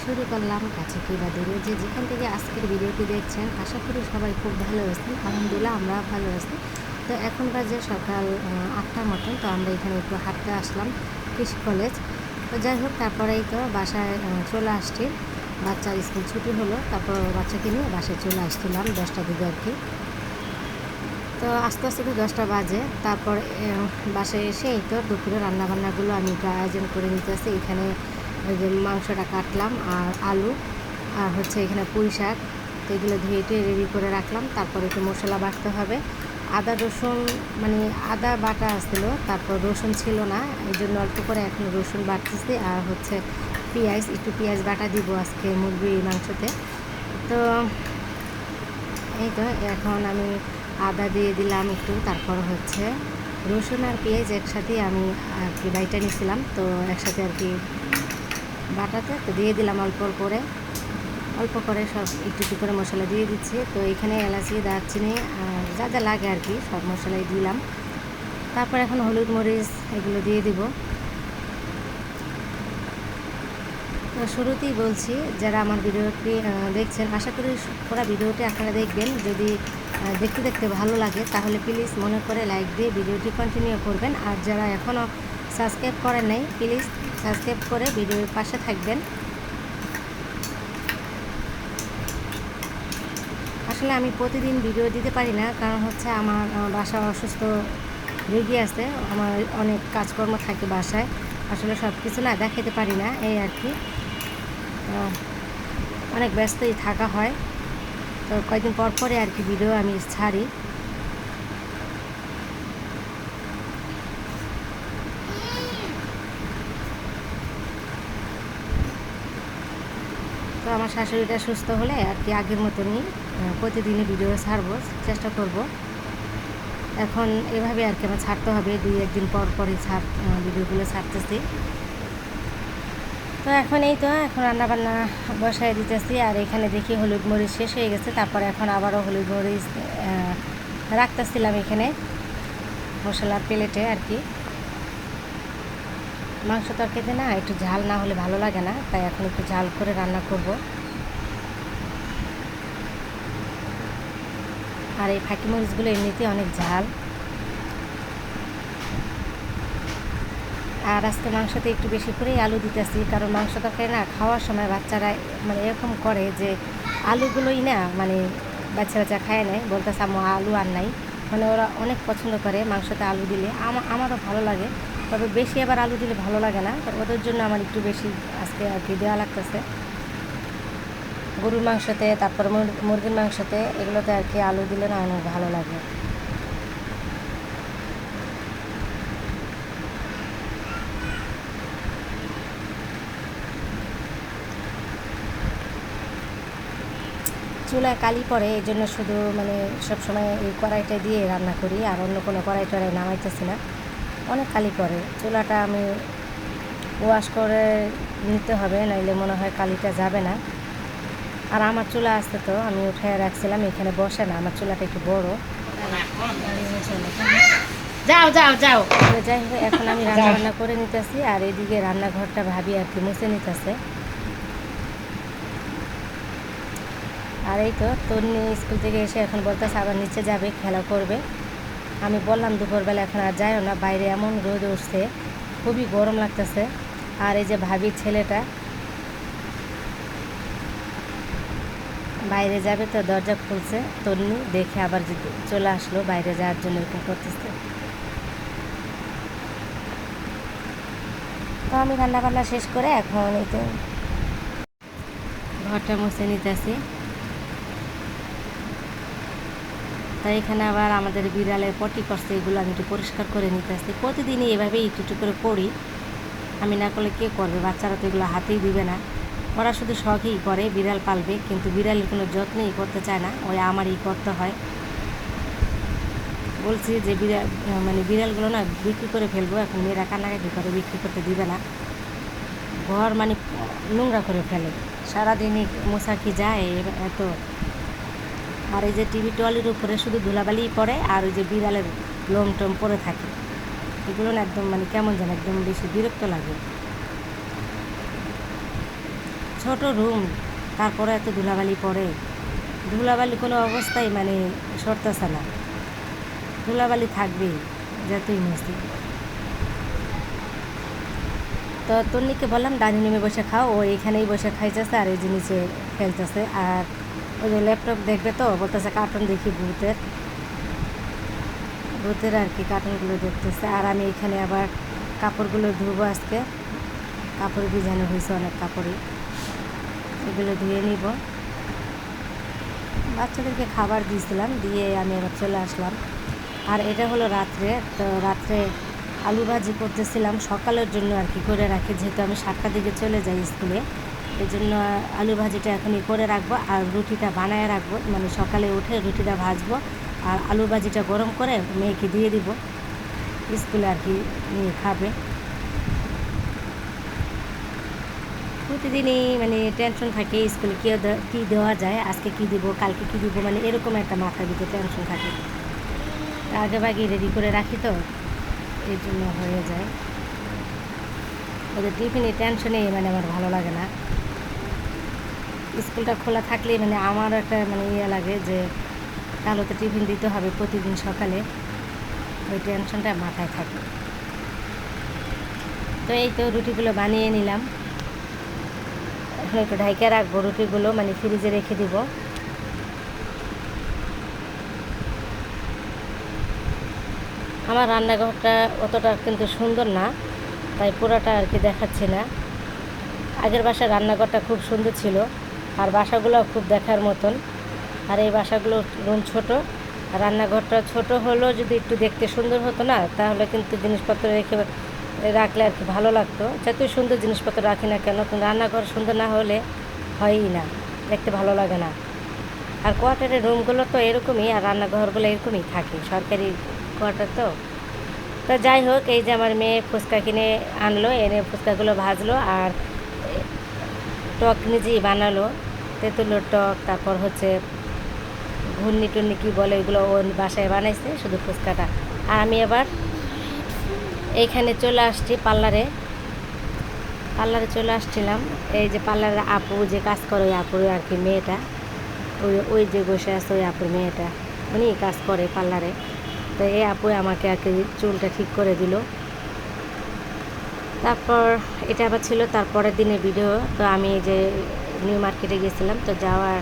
শুরু করলাম কাছে কি বা দূরে যে যেখান থেকে আজকের ভিডিওটি দেখছেন। আশা করি সবাই খুব ভালো আছেন। আলহামদুলিল্লাহ আমরা ভালো আছি। তো এখন বাজে সকাল 8টার মতন। তো আমরা এখানে একটু হাঁটতে আসলাম কৃষি কলেজ। তো যাই হোক, তারপরেই তো বাসায় চলে আসছি। বাচ্চার স্কুল ছুটি হলো, তারপর বাচ্চাকে নিয়ে বাসায় চলে আসছিলাম 10টার দিকে আর কি। তো আস্তে আস্তে তো 10টা বাজে। তারপর বাসায় এসেই তো দুপুরে রান্নাবান্নাগুলো আমি একটু আয়োজন করে নিতেছি। এখানে ওই যে মাংসটা কাটলাম, আর আলু, আর হচ্ছে এখানে পুঁই শাক। তো এগুলো ধুয়ে টুয়ে রেডি করে রাখলাম। তারপর একটু মশলা বাটতে হবে। আদা রসুন, মানে আদা বাটা আসছিলো, তারপর রসুন ছিল না, এই জন্য অল্প করে এখন রসুন বাটতেছি। আর হচ্ছে একটু পেঁয়াজ বাটা দিব আজকে মুরগির মাংসতে। তো এই তো এখন আমি আদা দিয়ে দিলাম একটু, তারপর হচ্ছে রসুন আর পেঁয়াজ একসাথে আমি আর কি বাইটা নিয়েছিলাম। তো একসাথে আর কি বাটাতে তো দিয়ে দিলাম অল্প করে সব একটু একটু করে মশলা দিয়ে দিচ্ছি। তো এখানে এলাচি, দারচিনি আর যা যা লাগে আর কি সব মশলাই দিলাম। তারপর এখন হলুদ মরিচ এগুলো দিয়ে দিব। তো শুরুতেই বলছি, যারা আমার ভিডিওটি দেখছেন, আশা করি পুরো ভিডিওটি আপনারা দেখবেন। যদি দেখতে দেখতে ভালো লাগে তাহলে প্লিজ মনে করে লাইক দিয়ে ভিডিওটি কন্টিনিউ করবেন। আর যারা এখনও সাবস্ক্রাইব করেন নাই, প্লিজ সাবস্ক্রাইব করে ভিডিওর পাশে থাকবেন। আসলে আমি প্রতিদিন ভিডিও দিতে পারি না, কারণ হচ্ছে আমার বাসা অসুস্থ রোগী আছে, আমার অনেক কাজকর্ম থাকে বাসায়। আসলে সব কিছু না দেখাতে পারি না, এই আর কি। অনেক ব্যস্তই থাকা হয়। তো কয়েকদিন পর পরে আর কি ভিডিও আমি ছাড়ি। তো আমার শাশুড়িটা সুস্থ হলে আর কি আগের মতনই প্রতিদিনই ভিডিও ছাড়বো, চেষ্টা করব। এখন এভাবে আর কি আমার ছাড়তে হবে, 2-1 দিন পর পরই ভিডিওগুলো ছাড়তেছি। তো এখন রান্নাবান্না বসায় দিতেছি। আর এখানে দেখি হলুদ মরিচ শেষ হয়ে গেছে। তারপর এখন আবারও হলুদ মরিচ রাখতেছিলাম এখানে মশলার প্লেটে আর কি। মাংস তরকারিতে না একটু ঝাল না হলে ভালো লাগে না, তাই এখন একটু ঝাল করে রান্না করব। আর এই ফাঁকি মরিচগুলো এমনিতে অনেক ঝাল। আর আজকে মাংসতে একটু বেশি করেই আলু দিতেছি, কারণ মাংস তরকারি না খাওয়ার সময় বাচ্চারা মানে এরকম করে যে আলুগুলোই না, মানে বাচ্চা খায় নেয়, বলতেছে আম্মু আলু আর নাই। মানে ওরা অনেক পছন্দ করে মাংসতে আলু দিলে। আমারও ভালো লাগে, তবে বেশি আবার আলু দিলে ভালো লাগে না। তো ওদের জন্য আমার একটু বেশি আজকে আর কি দেওয়া লাগতেছে। গরুর মাংসতে, তারপর মুরগির মাংসতে, এগুলোতে আর কি আলু দিলে না অনেক ভালো লাগে। চুলায় কালি পড়ে, এই জন্য শুধু মানে সবসময় এই কড়াইটা দিয়ে রান্না করি, আর অন্য কোনো কড়াই টড়াই নামাইতেছি না। অনেক কালি পড়ে, চুলাটা আমি ওয়াশ করে নিতে হবে, নাইলে মনে হয় কালিটা যাবে না। আর আমার চুলা আসতে তো আমি উঠে রাখছিলাম, এখানে বসে না, আমার চুলাটা একটু বড়। যাও যাও যাও। যাই হোক, এখন আমি রান্না করে নিতেছি, আর এদিকে রান্নাঘরটা ভাবি আর কি মুছে নিতেছে। আর এই তো তন্নি স্কুল থেকে এসে এখন বলতেছে আবার নিচে যাবে, খেলা করবে। আমি বললাম দুপুরবেলা এখন আর যাইও না, বাইরে এমন রোদ উঠছে, খুবই গরম লাগতেছে। আর এই যে ভাবির ছেলেটা বাইরে যাবে, তো দরজা খুলছে, তন্নি দেখে আবার চলে আসলো বাইরে যাওয়ার জন্য, এরকম করতেছে। তো আমি রান্নাবান্না শেষ করে এখন এই তো ঘরটা মুছে নিতেছি। তাই এখানে আবার আমাদের বিড়ালের পটি করছে, এগুলো আমি একটু পরিষ্কার করে নিতেছি। প্রতিদিনই এভাবেই একটু একটু করে করি, আমি না করলে কে করবে? বাচ্চারা তো এগুলো হাতেই দিবে না, ওরা শুধু শখই করে বিড়াল পালবে, কিন্তু বিড়ালের কোনো যত্নই করতে চায় না, ওই আমারই করতে হয়। বলছি যে বিড়ালগুলো না বিক্রি করে ফেলবো, এখন মেয়েরা কান্নাকাটি করে, বিক্রি করতে দিবে না। ঘর মানে নোংরা করে ফেলে, সারাদিনই মশা কি যায় এত। আর এই যে টিভি টলির উপরে শুধু ধুলাবালিই পড়ে, আর ওই যে বিড়ালের লোম টোম পড়ে থাকে, এগুলো না একদম মানে কেমন যেন একদম বেশি বিরক্ত লাগে। ছোট রুম, তারপরে এত ধুলাবালি পড়ে। ধুলাবালি কোনো অবস্থায় মানে সরতেছে না, ধুলাবালি থাকবেই যতই মুছি। তো তন্নিকে বললাম ডাইনিং রুমে বসে খাও, ও এখানেই বসে খাইতেছে আর এই যে নিচে খেলতেছে। আর ওই যে ল্যাপটপ দেখবে তো বলতেছে কার্টুন দেখি, ভূতের আর কি কার্টুনগুলো দেখতেছে। আর আমি এখানে আবার কাপড়গুলো ধুবো আজকে, কাপড় ভিজানো হয়েছে অনেক কাপড়ই, এগুলো ধুয়ে নিব। বাচ্চাদেরকে খাবার দিয়েছিলাম, দিয়ে আমি আবার চলে আসলাম। আর এটা হলো রাত্রে, তো রাত্রে আলু ভাজি করতেছিলাম সকালের জন্য আর কি করে রাখি, যেহেতু আমি 7টার দিকে চলে যাই স্কুলে, এই জন্য আলু ভাজিটা এখনই করে রাখবো আর রুটিটা বানায় রাখবো, মানে সকালে উঠে রুটিটা ভাজবো আর আলু ভাজিটা গরম করে মেয়েকে দিয়ে দিব, স্কুলে আর কি নিয়ে খাবে। প্রতিদিনই মানে টেনশন থাকে স্কুলে কী দেওয়া যায়, আজকে কী দিব, কালকে কী দিব, মানে এরকম একটা মাথার ভিতরে টেনশন থাকে। আগে ভাগে রেডি করে রাখি তো এই জন্য হয়ে যায়। ওদের টিফিনে টেনশনে মানে আমার ভালো লাগে না। স্কুলটা খোলা থাকলেই মানে আমার একটা মানে লাগে যে তাহলে তো টিফিন দিতে হবে প্রতিদিন সকালে, ওই টেনশনটা মাথায় থাকে। তো এই তো রুটিগুলো বানিয়ে নিলাম, এখন একটু ঢাইকে রাখবো রুটিগুলো, মানে ফ্রিজে রেখে দিব। আমার রান্নাঘরটা অতটা কিন্তু সুন্দর না, তাই পুরোটা আর কি দেখাচ্ছি না। আগের বাসার রান্নাঘরটা খুব সুন্দর ছিল আর বাসাগুলো খুব দেখার মতন। আর এই বাসাগুলো রুম ছোট, আর রান্নাঘরটা ছোট হলেও যদি একটু দেখতে সুন্দর হতো না, তাহলে কিন্তু জিনিসপত্র রাখলে আর কি ভালো লাগতো। যতই সুন্দর জিনিসপত্র রাখি না কেন, কিন্তু রান্নাঘর সুন্দর না হলে হয়ই না, দেখতে ভালো লাগে না। আর কোয়ার্টারের রুমগুলো তো এরকমই, আর রান্নাঘরগুলো এরকমই থাকে, সরকারি কোয়ার্টার তো। তো যাই হোক, এই যে আমার মেয়ে ফুচকা কিনে আনলো, এনে ফুচকাগুলো ভাজলো আর টক নিজেই বানালো, তেঁতুলের টক, তারপর হচ্ছে ঘূর্ণি টুর্নি কী বলে ওইগুলো ও বাসায় বানাইছে, শুধু ফুচকাটা। আর আমি এবার এইখানে চলে আসছি পার্লারে চলে আসছিলাম। এই যে পার্লারের আপু যে কাজ করে, ওই আপুর আর কি মেয়েটা, ওই যে বসে আছে ওই আপুর মেয়েটা, উনি কাজ করে পার্লারে। তো এই আপু আমাকে আর কি চুলটা ঠিক করে দিল। তারপর এটা আবার ছিল তারপরের দিনের ভিডিও। তো আমি যে নিউ মার্কেটে গেছিলাম, তো যাওয়ার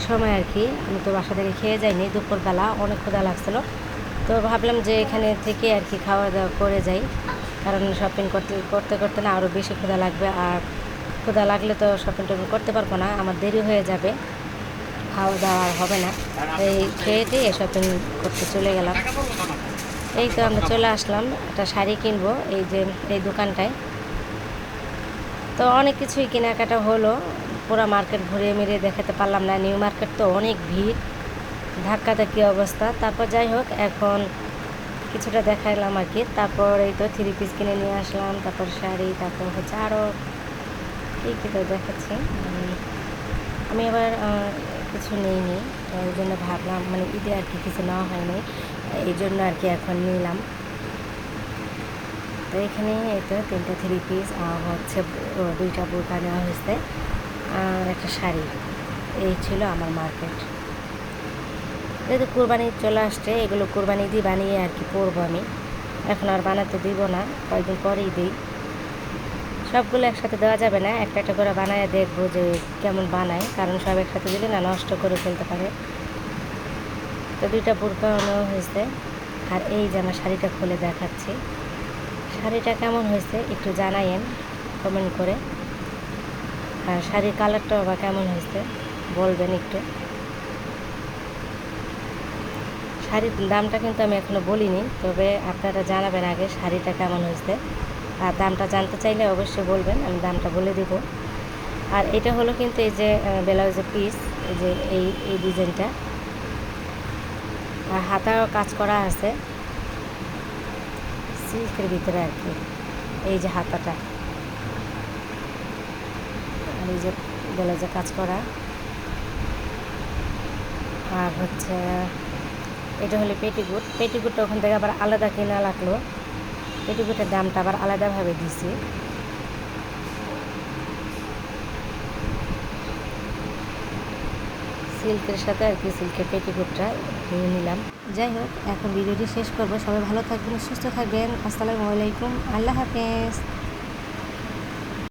সময় আর কি আমি তো বাসা থেকে খেয়ে যাইনি, দুপুরবেলা অনেক ক্ষুধা লাগছিলো, তো ভাবলাম যে এখানে থেকে আর কি খাওয়া দাওয়া করে যাই, কারণ শপিং করতে করতে না আরও বেশি ক্ষুধা লাগবে, আর ক্ষুধা লাগলে তো শপিং টপিং করতে পারবো না, আমার দেরি হয়ে যাবে, খাওয়া দাওয়া হবে না। এই খেয়ে দিয়ে শপিং করতে চলে গেলাম। এই তো আমরা চলে আসলাম, একটা শাড়ি কিনবো এই যে এই দোকানটায়। তো অনেক কিছুই কেনাকাটা হলো, পুরো মার্কেট ঘুরিয়ে মিরিয়ে দেখাতে পারলাম না, নিউ মার্কেট তো অনেক ভিড়, ধাক্কাধাক্কি অবস্থা। তারপর যাই হোক, এখন কিছুটা দেখাইলাম আর কি। তারপর এই তো 3 পিস কিনে নিয়ে আসলাম, তারপর শাড়ি, তারপর হচ্ছে আরও কী কী তো দেখাচ্ছি। আমি আবার কিছু নিইনি, তো ওই জন্য ভাবলাম মানে ঈদে আর কি কিছু নেওয়া হয়নি, এই জন্য আর কি এখন নিলাম। তো এখানে এই তো 3টা 3 পিস হচ্ছে 2টা বোরকা নেওয়া হয়েছে আর একটা শাড়ি, এই ছিল আমার মার্কেট। যেহেতু কোরবানি চলে আসছে, এগুলো কোরবানি দিয়ে বানিয়ে আর কি পরবো আমি, এখন আর বানাতে দিব না, কয়েকদিন পরেই দিই। সবগুলো একসাথে দেওয়া যাবে না, একটা একটা করে বানায় দেখবো যে কেমন বানায়, কারণ সব একসাথে দিলে না নষ্ট করে ফেলতে পারে। তো 2টা বোরকা নেওয়া হয়েছে। আর এই যে আমার শাড়িটা খুলে দেখাচ্ছি, শাড়িটা কেমন হয়েছে একটু জানাইন কমেন্ট করে, আর শাড়ির কালারটাও বা কেমন হয়েছে বলবেন একটু। শাড়ির দামটা কিন্তু আমি এখনও বলিনি, তবে আপনারা জানাবেন আগে শাড়িটা কেমন হয়েছে, আর দামটা জানতে চাইলে অবশ্যই বলবেন, আমি দামটা বলে দেব। আর এটা হলো কিন্তু এই যে ব্লাউজের পিস, এই যে এই ডিজাইনটা, আর হাতাও কাজ করা আছে সিল্কের ভিতরে আর কি, এই যে হাতাটা, আর এই যে ব্লাউজে কাজ করা। আর হচ্ছে এটা হলো পেটিকুটটা ওখান থেকে আবার আলাদা কেনা লাগলো, পেটিকুটের দামটা আবার আলাদাভাবে দিছি। সিল্কের সাথে আর কি সিল্কের পেটিকোটটা নিয়ে নিলাম। যাই হোক, এখন ভিডিওটি শেষ করবো। সবাই ভালো থাকবেন, সুস্থ থাকবেন। আসসালামু আলাইকুম, আল্লাহ হাফেজ।